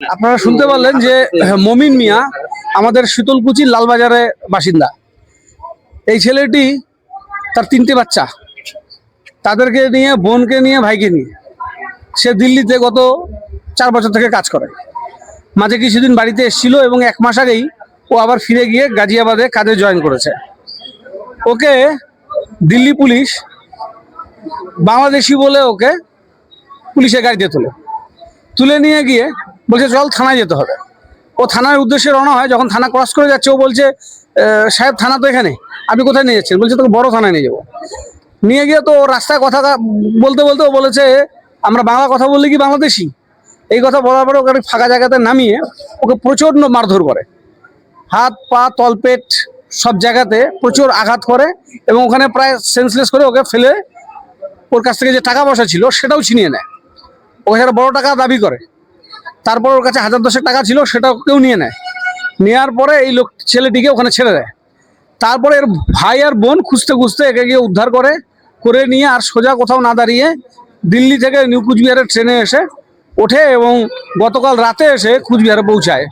আপনারা শুনতে পারলেন যে মমিন মিয়া আমাদের শীতলকুচির লালবাজারে বাসিন্দা। এই ছেলেটি তার 3টে বাচ্চা, তাদেরকে নিয়ে, বোনকে নিয়ে, ভাইকে নিয়ে সে দিল্লিতে গত 4 বছর থেকে কাজ করে। মাঝে কিছুদিন বাড়িতে এসেছিল এবং 1 মাস আগেই ও আবার ফিরে গিয়ে গাজিয়াবাদে কাজে জয়েন করেছে। ওকে দিল্লি পুলিশ বাংলাদেশি বলে ওকে পুলিশের গাড়িতে তুলে নিয়ে গিয়ে বলছে চল থানায় যেতে হবে। ও থানার উদ্দেশ্যে রওনা হয়। যখন থানা ক্রস করে যাচ্ছে ও বলছে সাহেব থানা তো এখানে, আপনি কোথায় নিয়ে যাচ্ছেন? বলছে তোকে বড় থানায় নিয়ে যাবো। নিয়ে গিয়ে তো রাস্তায় কথা বলতে বলতে ও বলেছে আমরা বাংলা কথা বললে কি বাংলাদেশি। এই কথা বলার পরে ওকে ফাঁকা জায়গাতে নামিয়ে ওকে প্রচণ্ড মারধর করে, হাত পা তলপেট সব জায়গাতে প্রচুর আঘাত করে এবং ওখানে প্রায় সেন্সলেস করে ওকে ফেলে ওর কাছ থেকে যে টাকা পয়সা ছিল সেটাও ছিনিয়ে নেয়। ওকে একটা বড় টাকা দাবি করে। তারপর ওর কাছে 1000-10 টাকা ছিল, সেটাও কেউ নিয়ে নেয়। নেওয়ার পরে এই ছেলেটিকে ওখানে ছেড়ে দেয়। তারপরে এর ভাই আর বোন খুঁজতে খুঁজতে একে গিয়ে উদ্ধার করে নিয়ে আর সোজা কোথাও না দাঁড়িয়ে দিল্লি থেকে নিউ কুচবিহারের ট্রেনে এসে ওঠে এবং গতকাল রাতে এসে কুচবিহারে পৌঁছায়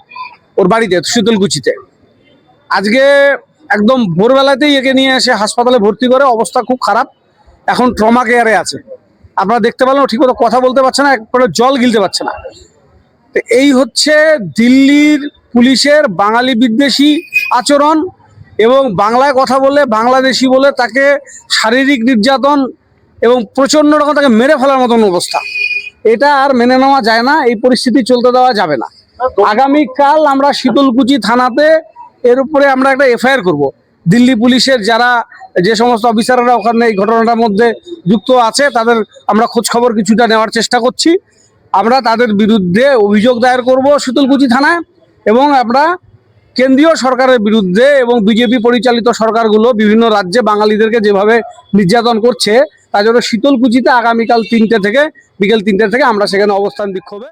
ওর বাড়িতে শীতলকুচিতে। আজকে একদম ভোরবেলাতেই একে নিয়ে এসে হাসপাতালে ভর্তি করে, অবস্থা খুব খারাপ, এখন ট্রমা কেয়ারে আছে। আপনারা দেখতে পেলেন ঠিক মতো কথা বলতে পারছে না, একবারে জল গিলতে পারছে না। এই হচ্ছে দিল্লির পুলিশের বাঙালি বিদ্বেষী আচরণ এবং বাংলায় কথা বলে বাংলাদেশি বলে তাকে শারীরিক নির্যাতন এবং প্রচণ্ড রকম তাকে মেরে ফেলার মতন অবস্থা। এটা আর মেনে নেওয়া যায় না, এই পরিস্থিতি চলতে দেওয়া যাবে না। আগামীকাল আমরা শীতলকুচি থানাতে এর উপরে আমরা একটা এফআইআর করব। দিল্লি পুলিশের যে সমস্ত অফিসাররা ওখানে এই ঘটনাটার মধ্যে যুক্ত আছে তাদের আমরা খোঁজ খবর কিছুটা নেওয়ার চেষ্টা করছি। আমরা তাদের বিরুদ্ধে অভিযোগ দায়ের করব শীতলকুচি থানায় এবং আমরা কেন্দ্রীয় সরকারের বিরুদ্ধে এবং বিজেপি পরিচালিত সরকারগুলো বিভিন্ন রাজ্যে বাঙালিদেরকে যেভাবে নির্যাতন করছে তার জন্য শীতলকুচিতে আগামীকাল বিকেল 3টে থেকে আমরা সেখানে অবস্থান বিক্ষোভে